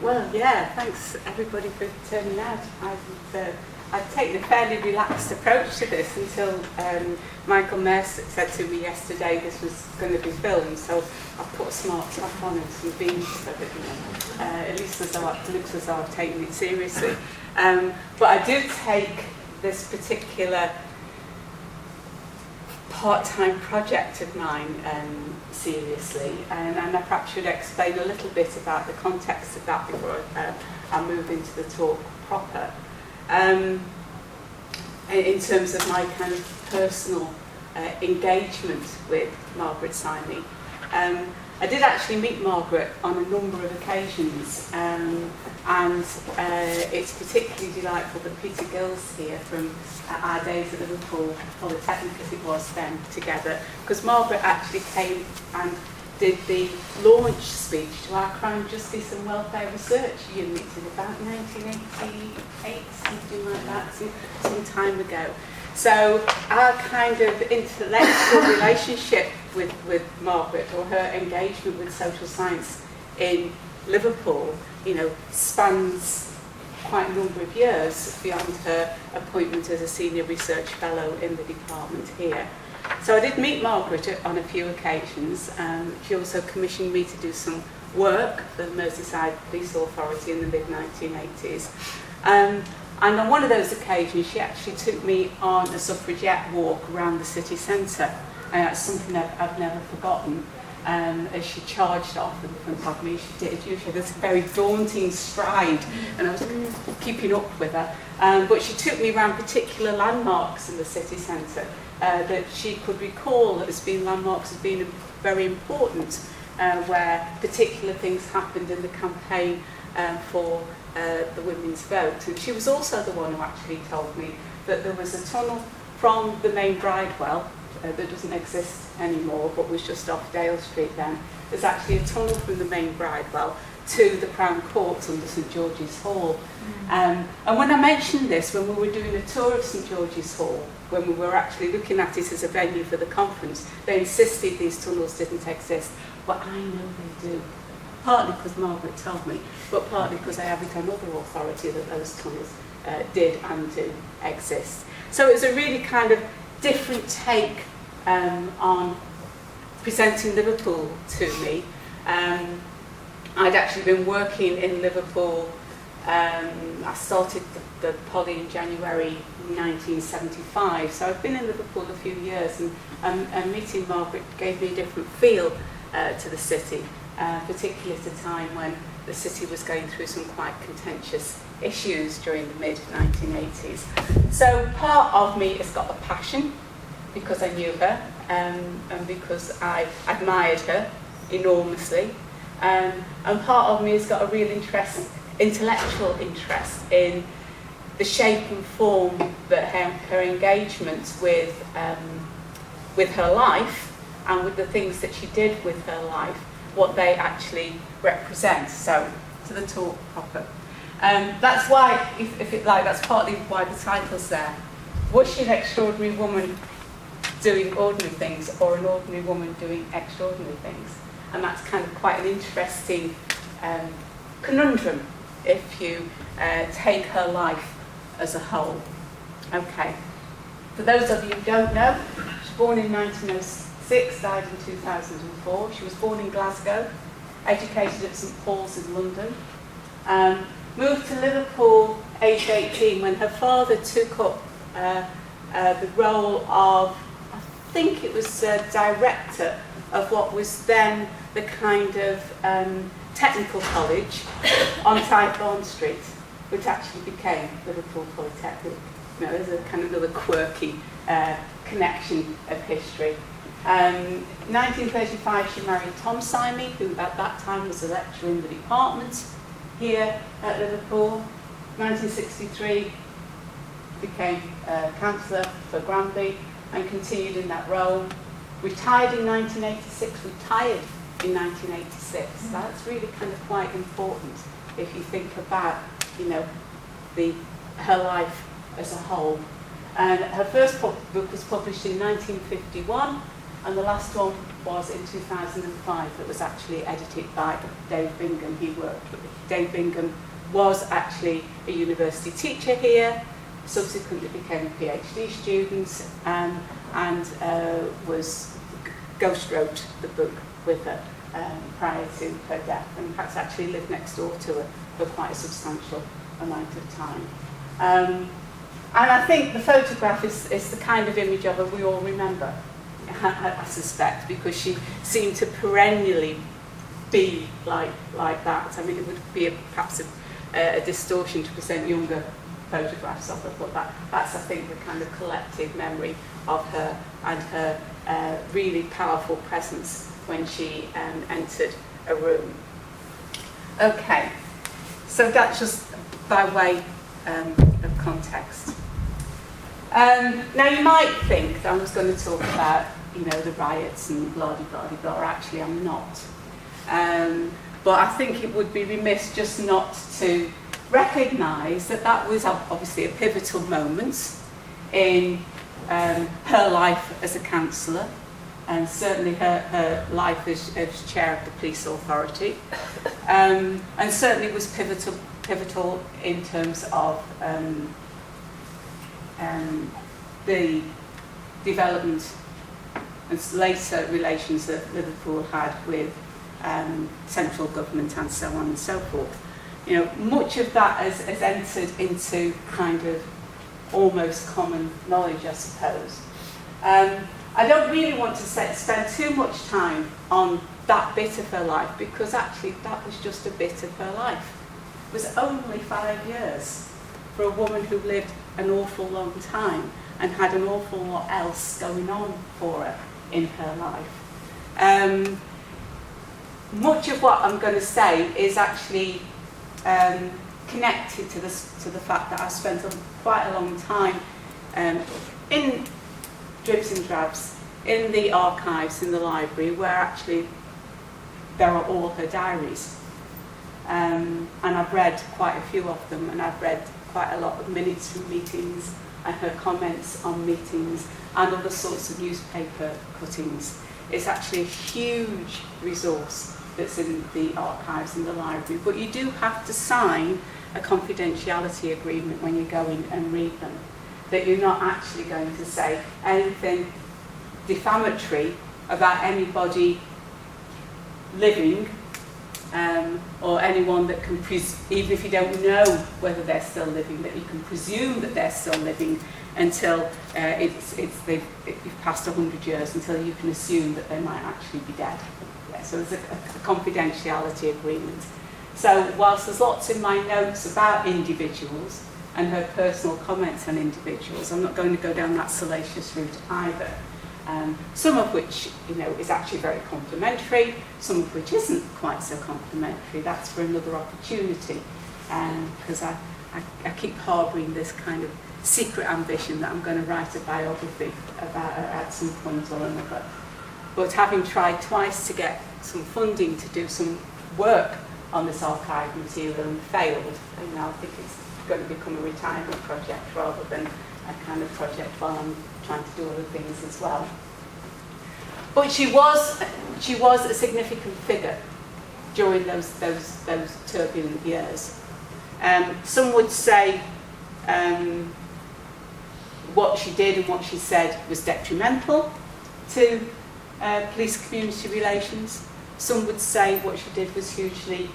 Well, yeah, thanks everybody for turning out. I've taken a fairly relaxed approach to this until Michael Mayer said to me yesterday this was going to be filmed, so I put a smart top on and some beans so that, it looks as though I've taken it seriously. But I do take this particular part-time project of mine seriously, and I perhaps should explain a little bit about the context of that before I move into the talk proper. In terms of my kind of personal engagement with Margaret Simey. I did actually meet Margaret on a number of occasions, and it's particularly delightful that Peter Gill's here from our days at Liverpool Polytechnic, as it was then, together, because Margaret actually came and did the launch speech to our Crime, Justice and Welfare Research Unit in about 1988, something like that, some time ago. So our kind of intellectual relationship with Margaret, or her engagement with social science in Liverpool, spans quite a number of years beyond her appointment as a senior research fellow in the department here. So I did meet Margaret on a few occasions. She also commissioned me to do some work for the Merseyside Police Authority in the mid-1980s. And on one of those occasions, she actually took me on a suffragette walk around the city centre. And that's something I've never forgotten. As she charged off in front of me, she did. Usually there's a very daunting stride, and I was keeping up with her. But she took me around particular landmarks in the city centre that she could recall as being landmarks as being very important, where particular things happened in the campaign for the women's vote. And she was also the one who actually told me that there was a tunnel from the main Bridewell that doesn't exist anymore, but was just off Dale Street then. There's actually a tunnel from the main Bridewell to the Crown Courts under St George's Hall. And when I mentioned this, when we were doing a tour of St George's Hall, when we were actually looking at it as a venue for the conference, they insisted these tunnels didn't exist. But I know they do. Partly because Margaret told me, but partly because I have it on other authority that those tunnels did and do exist. So it was a really kind of different take on presenting Liverpool to me. I'd actually been working in Liverpool. I started the Poly in January 1975, so I've been in Liverpool a few years, and meeting Margaret gave me a different feel to the city, particularly at a time when the city was going through some quite contentious issues during the mid-1980s. So part of me has got a passion, because I knew her, and because I admired her enormously. And part of me has got a real intellectual interest in the shape and form that her engagement with her life and with the things that she did with her life, what they actually represent. So, to the talk proper. That's why, that's partly why the title's there. Was she an extraordinary woman doing ordinary things, or an ordinary woman doing extraordinary things? And that's kind of quite an interesting conundrum if you take her life as a whole. Okay. For those of you who don't know, she was born in 1906, died in 2004. She was born in Glasgow, educated at St Paul's in London. Moved to Liverpool aged 18 when her father took up the role of, I think it was director of what was then the kind of technical college on Tythe Street, which actually became Liverpool Polytechnic. There's a kind of another quirky connection of history. 1935 she married Tom Simey, who at that time was a lecturer in the department here at Liverpool. 1963 became councillor for Granby and continued in that role. Retired in 1986, retired in 1986. So that's really kind of quite important if you think about, her life as a whole. And her first book was published in 1951, and the last one was in 2005. It was actually edited by Dave Bingham. Dave Bingham was actually a university teacher here, subsequently became a PhD student, and ghost wrote the book with her prior to her death, and perhaps actually lived next door to her for quite a substantial amount of time. And I think the photograph is the kind of image of her we all remember, I suspect, because she seemed to perennially be like that. I mean, it would be perhaps a distortion to present younger photographs of her, but that's, I think, the kind of collective memory of her and her really powerful presence when she entered a room. Okay, so that's just by way of context. Now you might think that I was going to talk about, the riots and blah-de-blah-de-blah. Actually, I'm not. But I think it would be remiss just not to recognise that was obviously a pivotal moment in her life as a councillor, and certainly her life as chair of the police authority, and certainly was pivotal in terms of the development and later relations that Liverpool had with central government and so on and so forth. Much of that has entered into kind of almost common knowledge, I suppose. I don't really want to spend too much time on that bit of her life, because actually that was just a bit of her life. It was only 5 years for a woman who lived an awful long time and had an awful lot else going on for her in her life. Much of what I'm going to say is actually connected to the fact that I spent quite a long time in dribs and drabs in the archives in the library, where actually there are all her diaries, and I've read quite a few of them, and I've read quite a lot of minutes from meetings and her comments on meetings and other sorts of newspaper cuttings. It's actually a huge resource that's in the archives in the library, but you do have to sign a confidentiality agreement when you go in and read them, that you're not actually going to say anything defamatory about anybody living, or anyone that can, even if you don't know whether they're still living, that you can presume that they're still living until you've passed 100 years, until you can assume that they might actually be dead. Yeah, so there's a confidentiality agreement. So whilst there's lots in my notes about individuals and her personal comments on individuals, I'm not going to go down that salacious route either. Some of which, is actually very complimentary, some of which isn't quite so complimentary. That's for another opportunity, because I keep harbouring this kind of secret ambition that I'm going to write a biography about her at some point or another. But having tried twice to get some funding to do some work on this archive material and failed, I think it's going to become a retirement project rather than a kind of project while I'm trying to do other things as well. But she was a significant figure during those turbulent years. Some would say what she did and what she said was detrimental to police-community relations. Some would say what she did was hugely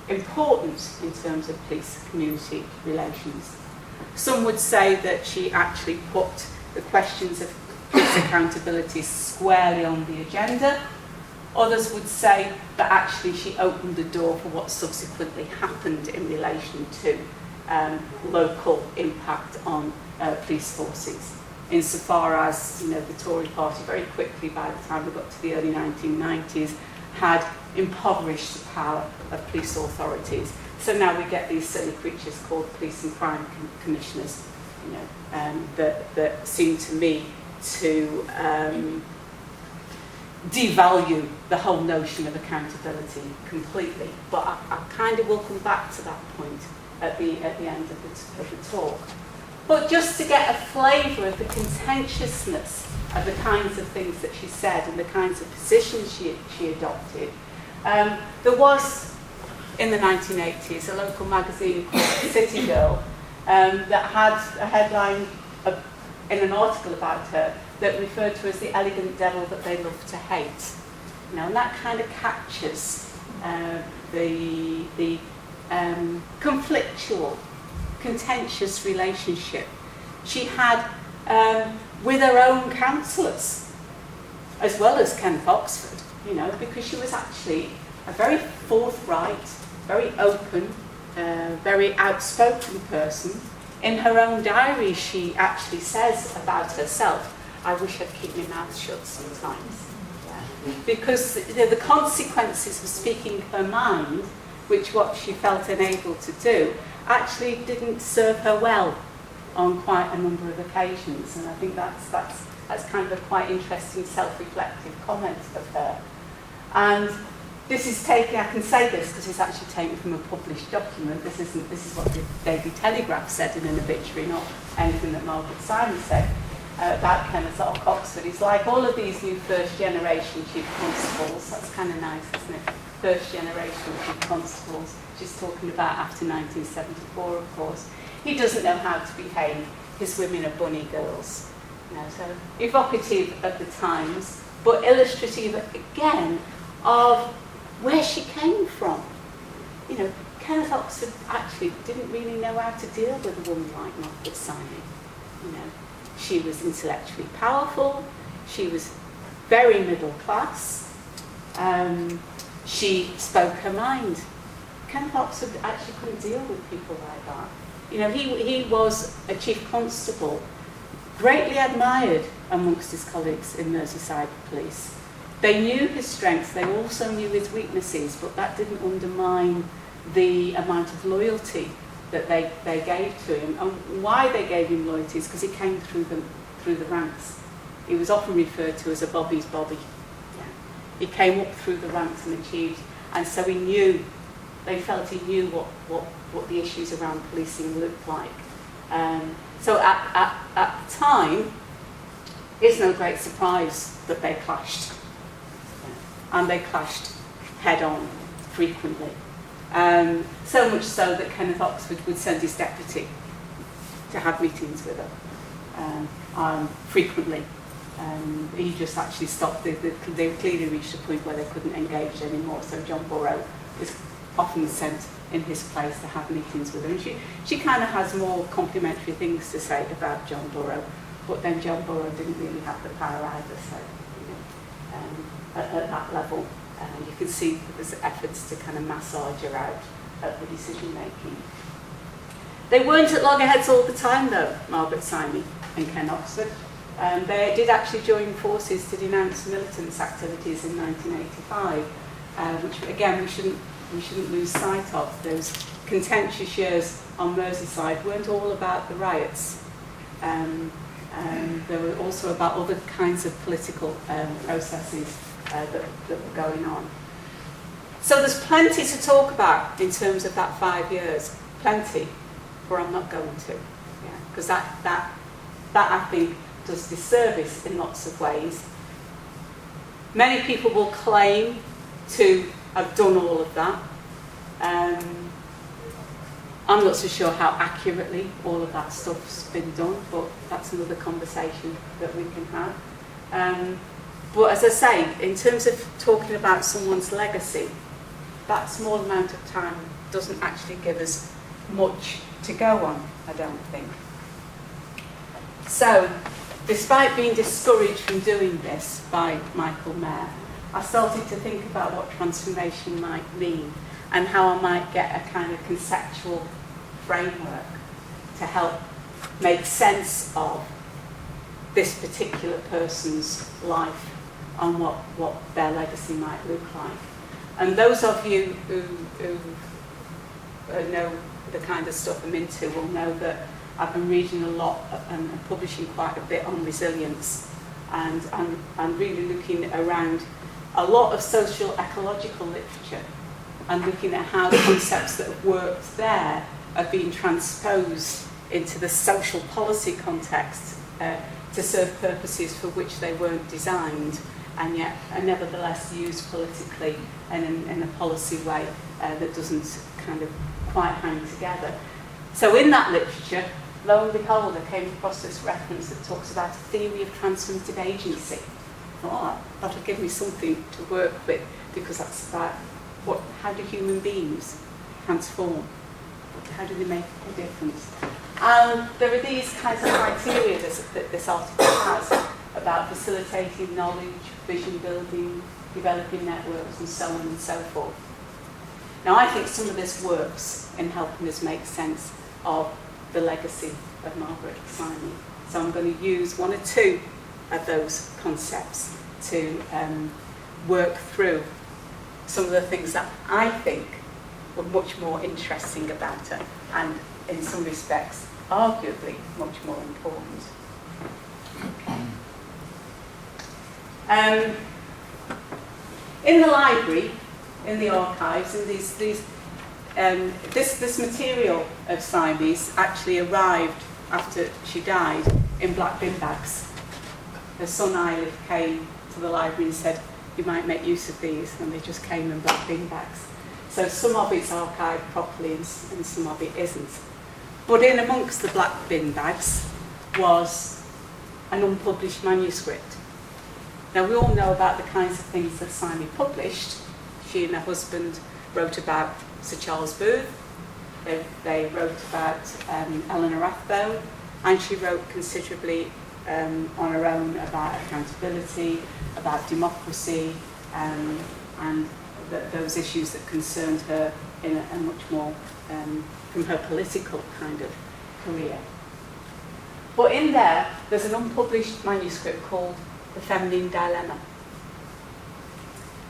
important in terms of police-community relations. Some would say that she actually put the questions of police accountability squarely on the agenda. Others would say that actually she opened the door for what subsequently happened in relation to local impact on police forces, insofar as the Tory party very quickly, by the time we got to the early 1990s, had impoverished the power of police authorities. So now we get these silly creatures called police and crime commissioners, that seem to me to devalue the whole notion of accountability completely. But I kind of will come back to that point at the end of the talk. But just to get a flavour of the contentiousness of the kinds of things that she said and the kinds of positions she adopted, there was, in the 1980s, a local magazine called City Girl that had a headline in an article about her that referred to as the elegant devil that they love to hate. You know, and that kind of captures the conflictual, contentious relationship she had with her own councillors, as well as Kenneth Oxford, you know, because she was actually a very forthright, very open, very outspoken person. In her own diary, she actually says about herself, I wish I'd keep my mouth shut sometimes. Yeah. Because the consequences of speaking her mind, which what she felt enabled to do, actually didn't serve her well on quite a number of occasions. And I think that's kind of a quite interesting self-reflective comment of her. And this is taken, I can say this because it's actually taken from a published document. This is what the Daily Telegraph said in an obituary, not anything that Margaret Simey said about Kenneth Oxford. It's like all of these new first generation chief constables. That's kind of nice, isn't it? First generation chief constables. She's talking about after 1974, of course. He doesn't know how to behave. His women are bunny girls. You know, so evocative of the times, but illustrative again of where she came from. You know, Kenneth Oxford actually didn't really know how to deal with a woman like Margaret Simey. You know, she was intellectually powerful. She was very middle class. She spoke her mind. Kenneth Oxford actually couldn't deal with people like that. You know, he was a chief constable, greatly admired amongst his colleagues in Merseyside Police. They knew his strengths, they also knew his weaknesses, but that didn't undermine the amount of loyalty that they gave to him. And why they gave him loyalty is because he came through the ranks. He was often referred to as a Bobby's Bobby. Yeah. He came up through the ranks and achieved, and so he knew, they felt he knew what the issues around policing looked like. So at the time, it's no great surprise that they clashed. And they clashed head-on frequently. So much so that Kenneth Oxford would send his deputy to have meetings with her frequently. He just actually stopped. They clearly reached a point where they couldn't engage anymore, so John Burrow was often sent in his place to have meetings with her. And she kind of has more complimentary things to say about John Burrow, but then John Burrow didn't really have the power either, so, you know, at that level, you can see that there's efforts to kind of massage her out at the decision making. They weren't at loggerheads all the time though, Margaret Simey and Ken Oxford. They did actually join forces to denounce militants' activities in 1985, which again we shouldn't lose sight of. Those contentious years on Merseyside weren't all about the riots. They were also about other kinds of political processes that were going on. So there's plenty to talk about in terms of that 5 years. Plenty, but I'm not going to. Because that I think does disservice in lots of ways. Many people will claim to have done all of that. I'm not so sure how accurately all of that stuff's been done, but that's another conversation that we can have. But as I say, in terms of talking about someone's legacy, that small amount of time doesn't actually give us much to go on, I don't think. So, despite being discouraged from doing this by Michael Mayer, I started to think about what transformation might mean and how I might get a kind of conceptual framework to help make sense of this particular person's life and what their legacy might look like. And those of you who know the kind of stuff I'm into will know that I've been reading a lot and publishing quite a bit on resilience, and I'm really looking around a lot of social ecological literature and looking at how the concepts that have worked there are being transposed into the social policy context to serve purposes for which they weren't designed, and yet are nevertheless used politically and in a policy way that doesn't kind of quite hang together. So in that literature, lo and behold, I came across this reference that talks about a theory of transformative agency. I thought, that'll give me something to work with, because that's about how do human beings transform? How do they make a difference? And there are these kinds of criteria that this article has about facilitating knowledge, vision building, developing networks, and so on and so forth. Now, I think some of this works in helping us make sense of the legacy of Margaret Simey. So I'm going to use one or two of those concepts to work through some of the things that I think were much more interesting about her, and in some respects, arguably, much more important. In the library, in the archives, in this material of Simey's actually arrived after she died in black bin bags. Her son Eilif came to the library and said, "You might make use of these," and they just came in black bin bags. So some of it's archived properly and some of it isn't. But in amongst the black bin bags was an unpublished manuscript. Now, we all know about the kinds of things that Simey published. She and her husband wrote about Sir Charles Booth. They wrote about Eleanor Rathbone, and she wrote considerably on her own about accountability, about democracy, and those issues that concerned her in a much more from her political kind of career. But in there's an unpublished manuscript called The Feminine Dilemma.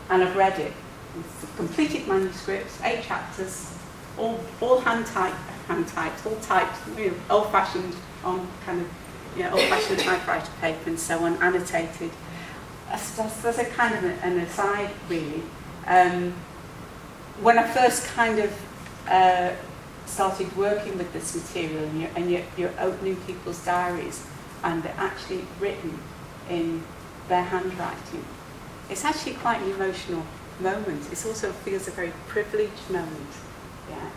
And I've read it. It's a completed manuscript, 8 chapters, all hand-typed, all typed, old-fashioned on kind of, old-fashioned typewriter paper and so on, annotated. There's a kind of an aside, really. When I first kind of started working with this material, and you're opening people's diaries, and they're actually written in their handwriting, it's actually quite an emotional moment. It also feels a very privileged moment. Yeah,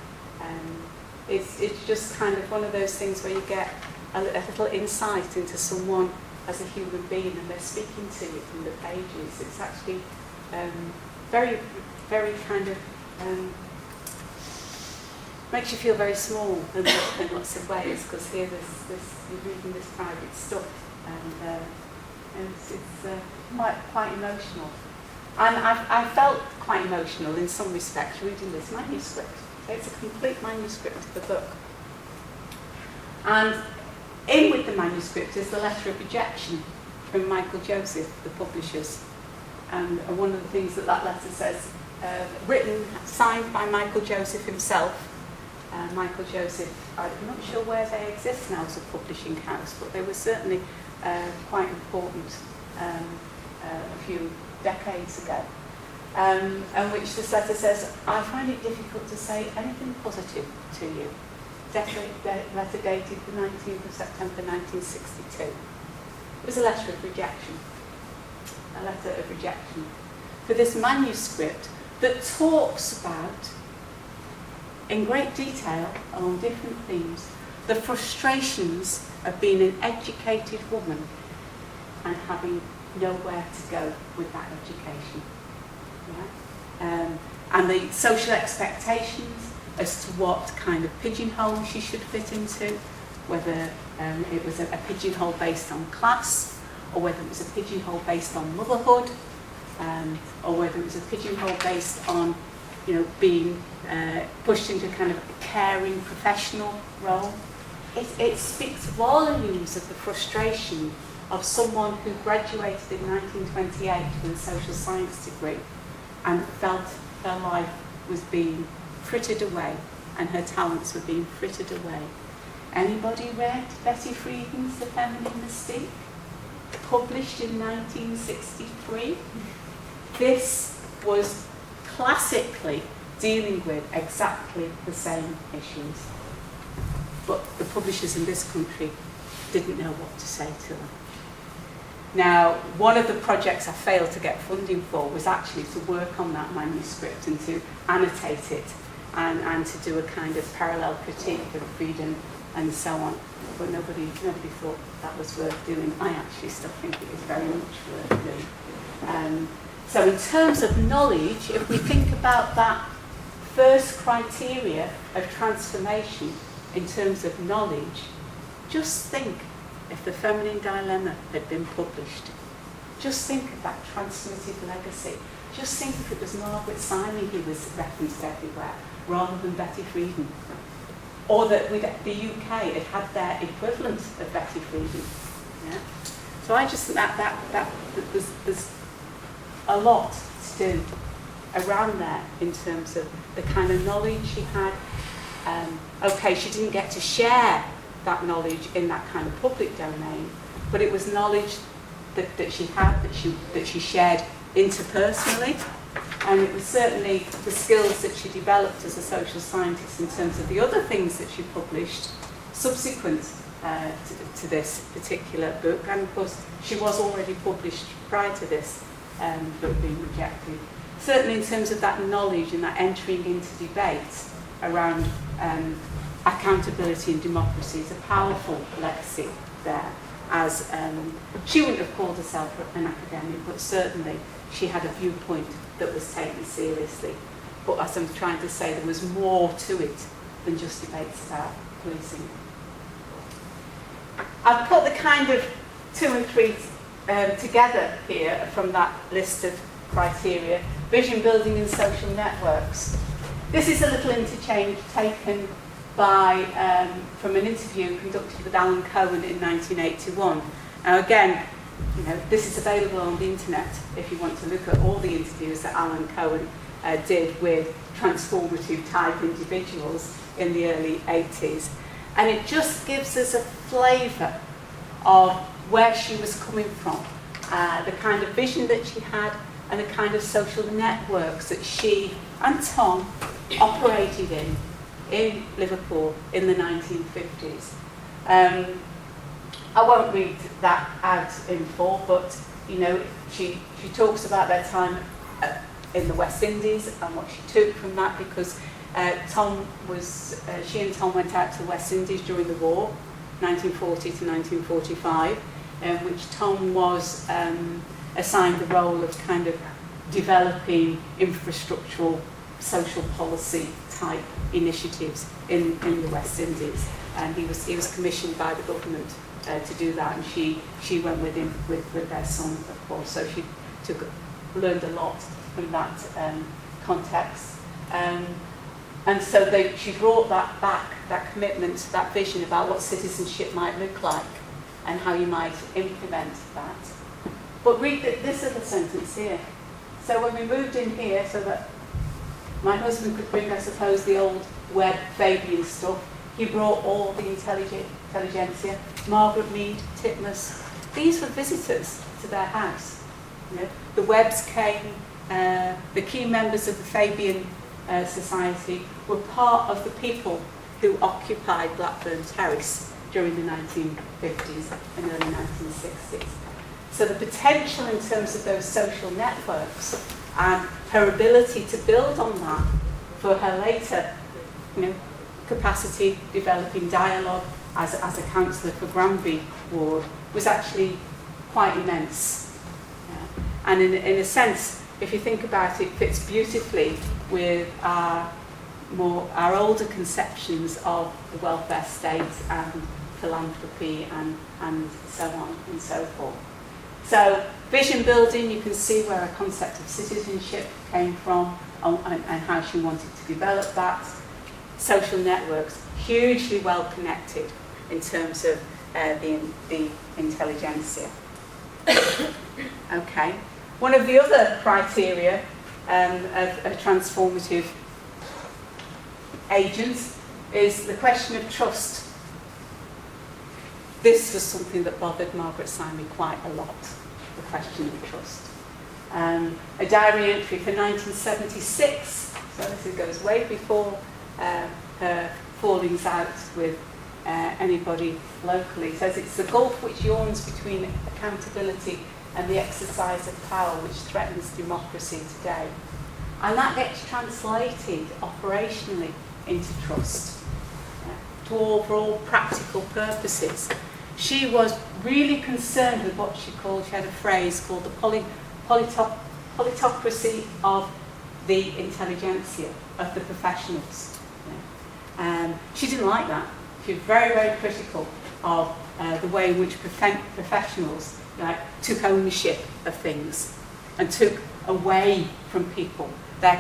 it's just kind of one of those things where you get a little insight into someone as a human being, and they're speaking to you from the pages. It's actually very, very kind of makes you feel very small in lots of ways, because here you're reading this private stuff, and it's quite emotional. And I felt quite emotional in some respects reading this manuscript. It's a complete manuscript of the book. And in with the manuscript is the letter of rejection from Michael Joseph, the publishers. And one of the things that letter says, signed by Michael Joseph himself. Michael Joseph, I'm not sure where they exist now as a publishing house, but they were certainly quite important a few decades ago. And which this letter says, "I find it difficult to say anything positive to you." Letter dated the 19th of September 1962. It was a letter of rejection. A letter of rejection for this manuscript that talks about, in great detail, along different themes, the frustrations of being an educated woman and having nowhere to go with that education. Yeah? And the social expectations as to what kind of pigeonhole she should fit into, whether it was a pigeonhole based on class, or whether it was a pigeonhole based on motherhood, or whether it was a pigeonhole based on being pushed into kind of a caring professional role. It speaks volumes of the frustration of someone who graduated in 1928 with a social science degree and felt her life was being frittered away and her talents were being frittered away. Anybody read Betty Friedan's The Feminine Mystique? Published in 1963. This was classically dealing with exactly the same issues. but the publishers in this country didn't know what to say to them. Now, one of the projects I failed to get funding for was actually to work on that manuscript and to annotate it and to do a kind of parallel critique of freedom and so on. But nobody thought that was worth doing. I actually still think it is very much worth doing. So in terms of knowledge, if we think about that first criteria of transformation in terms of knowledge, just think if The Feminine Dilemma had been published. Just think of that transformative legacy. Just think if it was Margaret Simey who was referenced everywhere, rather than Betty Friedan. Or that the UK had their equivalent of Betty Friedan. Yeah? So I just think that there's a lot to do around there in terms of the kind of knowledge she had. Okay, she didn't get to share that knowledge in that kind of public domain, but it was knowledge that she had, that she shared interpersonally, and it was certainly the skills that she developed as a social scientist in terms of the other things that she published subsequent to this particular book. And of course, she was already published prior to this book being rejected. Certainly in terms of that knowledge and that entering into debate around accountability and democracy is a powerful legacy there. As she wouldn't have called herself an academic, but certainly she had a viewpoint that was taken seriously. But as I'm trying to say, there was more to it than just debates about policing. I've put the kind of 2 and 3 together here from that list of criteria. Vision building and social networks. This is a little interchange taken by from an interview conducted with Alan Cohen in 1981. Now again, this is available on the internet if you want to look at all the interviews that Alan Cohen did with transformative type individuals in the early 80s. And it just gives us a flavour of where she was coming from, the kind of vision that she had, and the kind of social networks that she and Tom operated in Liverpool in the 1950s. I won't read that out in full, but she talks about their time in the West Indies and what she took from that, because she and Tom went out to the West Indies during the war, 1940 to 1945, in which Tom was assigned the role of kind of developing infrastructural social policy type initiatives in the West Indies, and he was commissioned by the government to do that, and she went with him with their son, of course. So she learned a lot from that context, and so she brought that back, that commitment, that vision about what citizenship might look like and how you might implement that. But read this other sentence here. So when we moved in here, so that my husband could bring, I suppose, the old web Fabian stuff, he brought all the intelligentsia, Margaret Mead, Titmuss. These were visitors to their house. The Webbs came, the key members of the Fabian Society were part of the people who occupied Blackburn Terrace during the 1950s and early 1960s. So the potential in terms of those social networks and her ability to build on that for her later capacity developing dialogue as a councillor for Granby Ward was actually quite immense. And in a sense, if you think about it, fits beautifully with our older conceptions of the welfare state and philanthropy and so on and so forth. So vision building, you can see where a concept of citizenship came from and how she wanted to develop that. Social networks, hugely well connected in terms of the intelligentsia. Okay. One of the other criteria of transformative agents is the question of trust. This was something that bothered Margaret Simey quite a lot, the question of trust. A diary entry for 1976, so this goes way before her fallings out with anybody locally. He says it's the gulf which yawns between accountability and the exercise of power which threatens democracy today. And that gets translated operationally into trust, for all practical purposes. She was really concerned with what she had a phrase called the politocracy of the intelligentsia, of the professionals. She didn't like that. She was very, very critical of the way in which professionals took ownership of things and took away from people their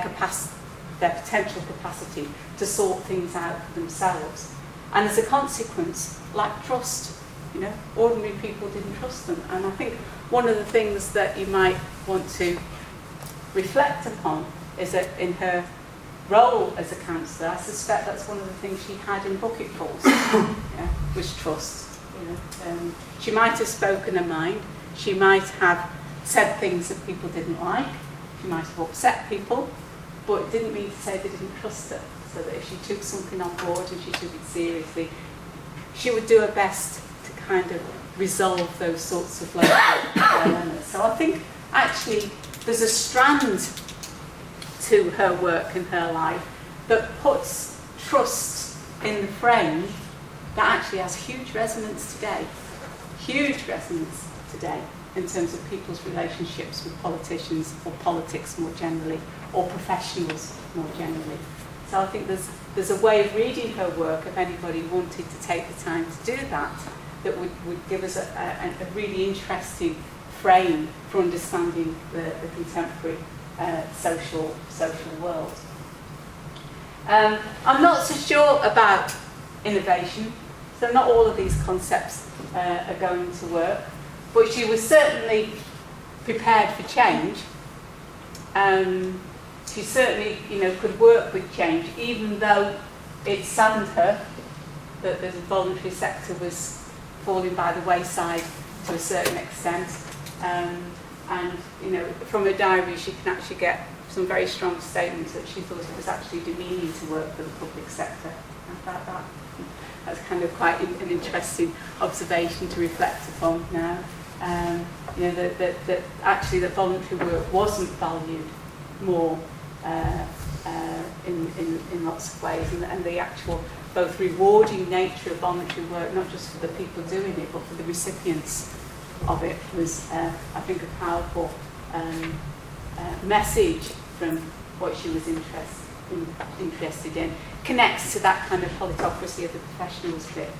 potential capacity to sort things out for themselves. And as a consequence, lacked trust. Ordinary people didn't trust them. And I think one of the things that you might want to reflect upon is that in her role as a councillor, I suspect that's one of the things she had in bucketfuls, was trust. She might have spoken her mind. She might have said things that people didn't like. She might have upset people, but it didn't mean to say they didn't trust her. So that if she took something on board and she took it seriously, she would do her best to kind of resolve those sorts of local dilemmas. So I think actually there's a strand to her work and her life that puts trust in the frame that actually has huge resonance today in terms of people's relationships with politicians or politics more generally, or professionals more generally. So I think there's a way of reading her work, if anybody wanted to take the time to do that, that would give us a really interesting frame for understanding the contemporary social world. I'm not so sure about innovation, so not all of these concepts are going to work, but she was certainly prepared for change. She certainly, could work with change, even though it saddened her that the voluntary sector was falling by the wayside to a certain extent. And from her diary, she can actually get some very strong statements that she thought it was actually demeaning to work for the public sector. That's kind of quite an interesting observation to reflect upon now. That actually that voluntary work wasn't valued more in lots of ways, and the actual both rewarding nature of voluntary work, not just for the people doing it, but for the recipients of it, was, I think, a powerful message from what she was interested in. Connects to that kind of politocracy of the professionals bit,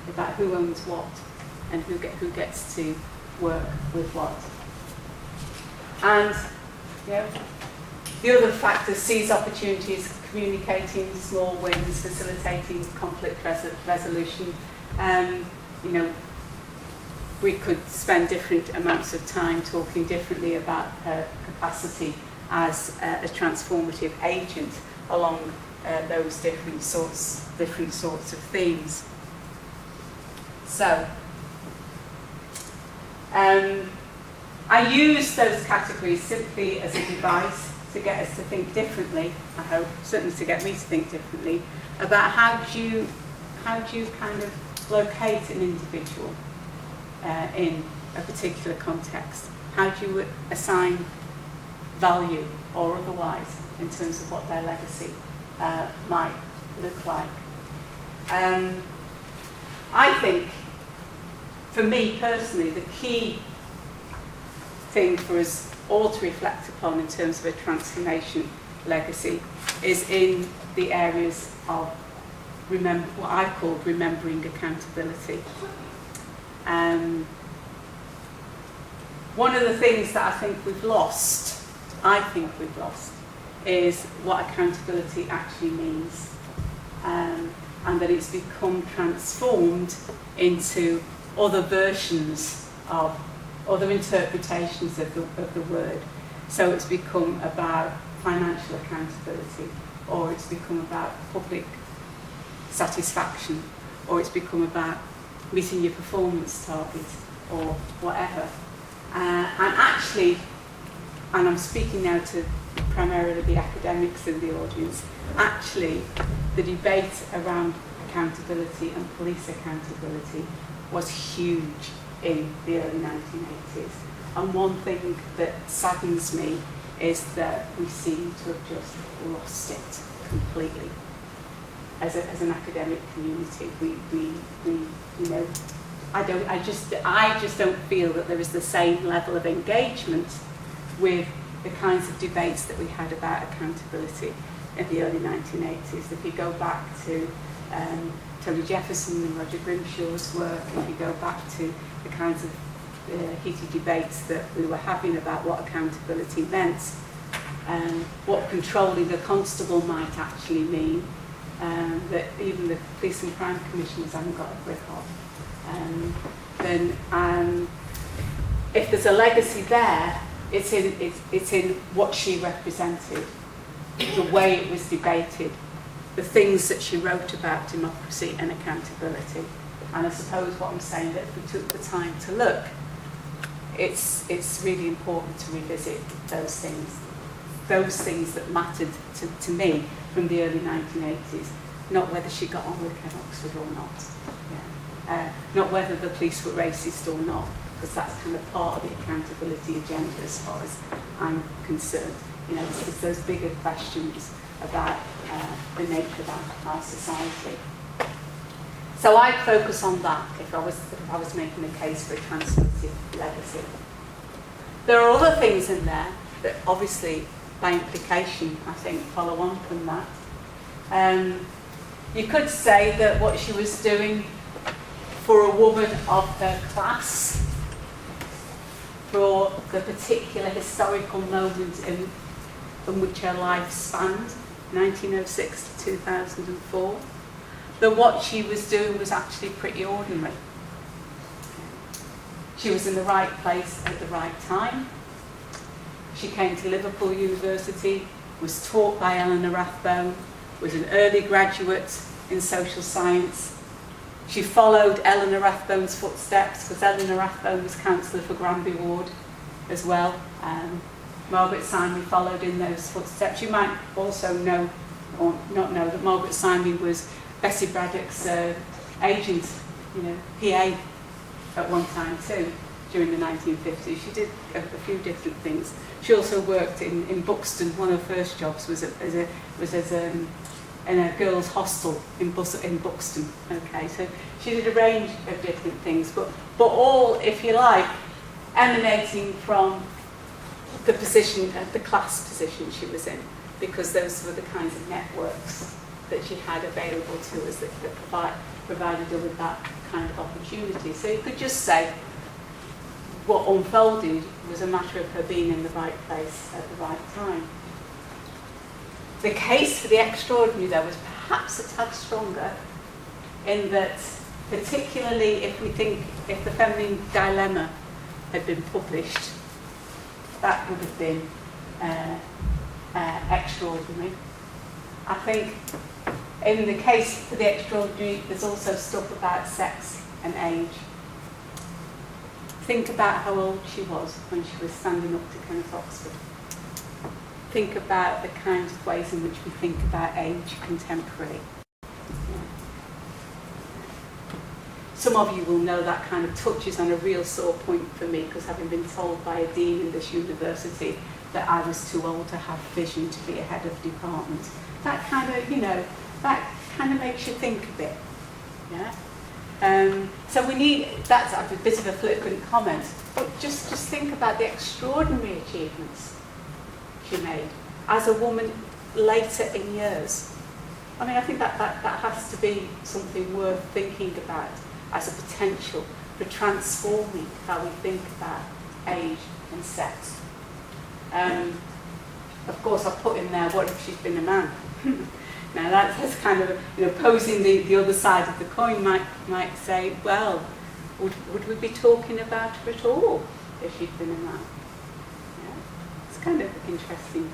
about who owns what and who gets to work with what. And the other factor, seize opportunities, communicating small wins, facilitating conflict resolution. We could spend different amounts of time talking differently about her capacity as a transformative agent along those different sorts of themes. So, I use those categories simply as a device to get us to think differently, I hope, certainly to get me to think differently, about how do you kind of locate an individual in a particular context? How do you assign value or otherwise in terms of what their legacy might look like? I think, for me personally, the key thing for us all to reflect upon in terms of a transformation legacy is in the areas of what I've called remembering accountability. One of the things that I think we've lost is what accountability actually means, and that it's become transformed into other versions of other interpretations of the word. So it's become about financial accountability, or it's become about public satisfaction, or it's become about meeting your performance targets, or whatever. And I'm speaking now to primarily the academics in the audience, actually the debate around accountability and police accountability was huge in the early 1980s. And one thing that saddens me is that we seem to have just lost it completely. As an academic community, we you know, I just don't feel that there is the same level of engagement with the kinds of debates that we had about accountability in the early 1980s. If you go back to Tony Jefferson and Roger Grimshaw's work, if you go back to the kinds of heated debates that we were having about what accountability meant, what controlling a constable might actually mean, that even the police and crime commissioners haven't got a grip of. Then if there's a legacy there, it's in what she represented, the way it was debated, the things that she wrote about democracy and accountability. And I suppose what I'm saying, that if we took the time to look, it's really important to revisit those things that mattered to me from the early 1980s, not whether she got on with Ken Oxford or not, not whether the police were racist or not, because that's kind of part of the accountability agenda as far as I'm concerned. You know, it's those bigger questions about the nature of our society. So I'd focus on that if I was making a case for a transformative legacy. There are other things in there that obviously, by implication, I think, follow on from that. You could say that what she was doing for a woman of her class, for the particular historical moment in which her life spanned, 1906 to 2004, that what she was doing was actually pretty ordinary. She was in the right place at the right time. She came to Liverpool University, was taught by Eleanor Rathbone, was an early graduate in social science. She followed Eleanor Rathbone's footsteps, because Eleanor Rathbone was councillor for Granby Ward as well. Margaret Simey followed in those footsteps. You might also know, or not know, that Margaret Simey was Bessie Braddock's agent, you know, PA at one time too, during the 1950s. She did a few different things. She also worked in Buxton. One of her first jobs was in a girls' hostel in Buxton. Okay, so she did a range of different things, but all, if you like, emanating from the position, the class position she was in, because those were the kinds of networks that she had available to us that provided her with that kind of opportunity. So you could just say what unfolded was a matter of her being in the right place at the right time. The case for the extraordinary, though, was perhaps a tad stronger, in that, particularly if the Feminine Dilemma had been published, that would have been extraordinary. I think in the case for the extraordinary, there's also stuff about sex and age. Think about how old she was when she was standing up to Kenneth Oxford. Think about the kinds of ways in which we think about age contemporarily. Some of you will know that kind of touches on a real sore point for me, because having been told by a dean in this university that I was too old to have vision to be a head of department, that kind of makes you think a bit. Yeah. So we need, that's a bit of a flippant comment, but just think about the extraordinary achievements she made as a woman later in years. I mean, I think that has to be something worth thinking about as a potential for transforming how we think about age and sex. Of course, I've put in there, what if she's been a man? Now that's kind of, posing the other side of the coin. Might say, well, would we be talking about her at all if she'd been a man? Yeah? It's kind of an interesting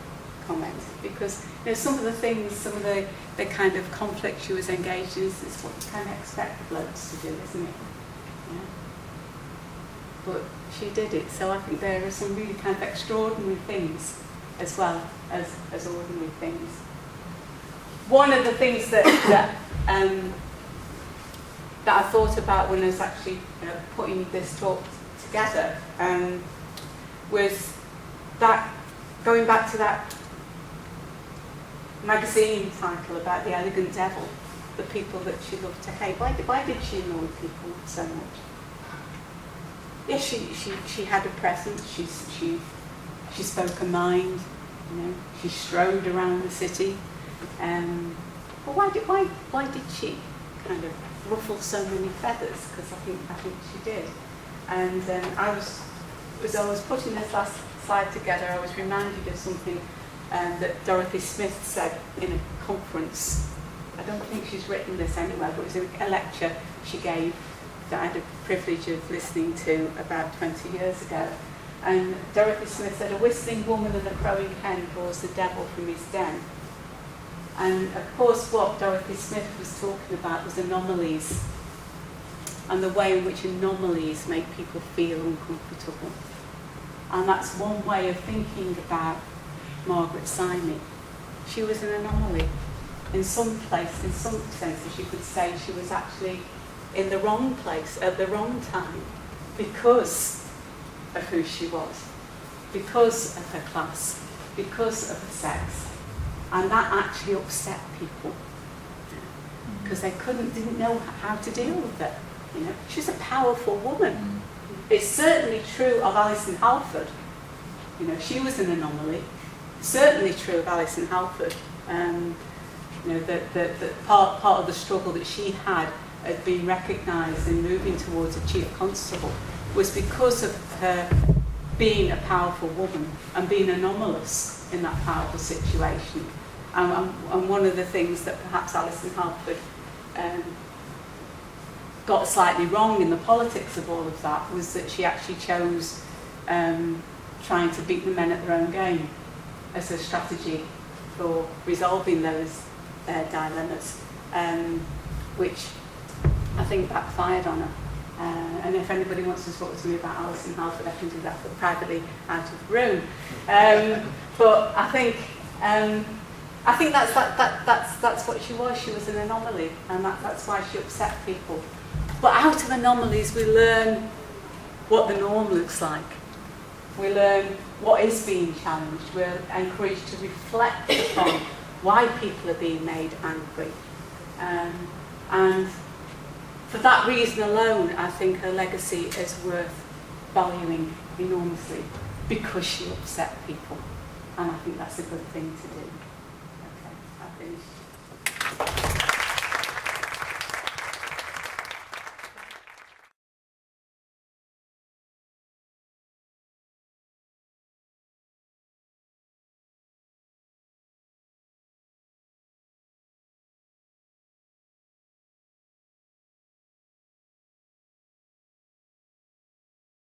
comment, because some of the kind of conflict she was engaged in is what you kind of expect blokes to do, isn't it? Yeah. But she did it, so I think there are some really kind of extraordinary things as well as ordinary things. One of the things that that I thought about when I was actually putting this talk together was that, going back to that magazine title about the elegant devil, the people that she loved to hate. Why did she annoy people so much? Yes, she had a presence. She spoke her mind. She strode around the city. But why did she kind of ruffle so many feathers? Because I think she did. And as I was putting this last slide together, I was reminded of something that Dorothy Smith said in a conference. I don't think she's written this anywhere, but it was a lecture she gave that I had the privilege of listening to about 20 years ago. And Dorothy Smith said, "A whistling woman and a crowing hen draws the devil from his den." And of course what Dorothy Smith was talking about was anomalies, and the way in which anomalies make people feel uncomfortable. And that's one way of thinking about Margaret Simey. She was an anomaly. In some senses you could say she was actually in the wrong place at the wrong time because of who she was, because of her class, because of her sex. And that actually upset people because they didn't know how to deal with it. She was a powerful woman. It's certainly true of Alison Halford. She was an anomaly. Certainly true of Alison Halford. That part of the struggle that she had at being recognised and moving towards a chief constable was because of her being a powerful woman and being anomalous in that powerful situation. And one of the things that perhaps Alison Halford got slightly wrong in the politics of all of that was that she actually chose trying to beat the men at their own game as a strategy for resolving those dilemmas, which I think backfired on her. And if anybody wants to talk to me about Alison Halford, I can do that privately out of the room. But I think that's what she was. She was an anomaly, and that's why she upset people. But out of anomalies, we learn what the norm looks like. We learn what is being challenged. We're encouraged to reflect upon why people are being made angry. And for that reason alone, I think her legacy is worth valuing enormously because she upset people. And I think that's a good thing to do.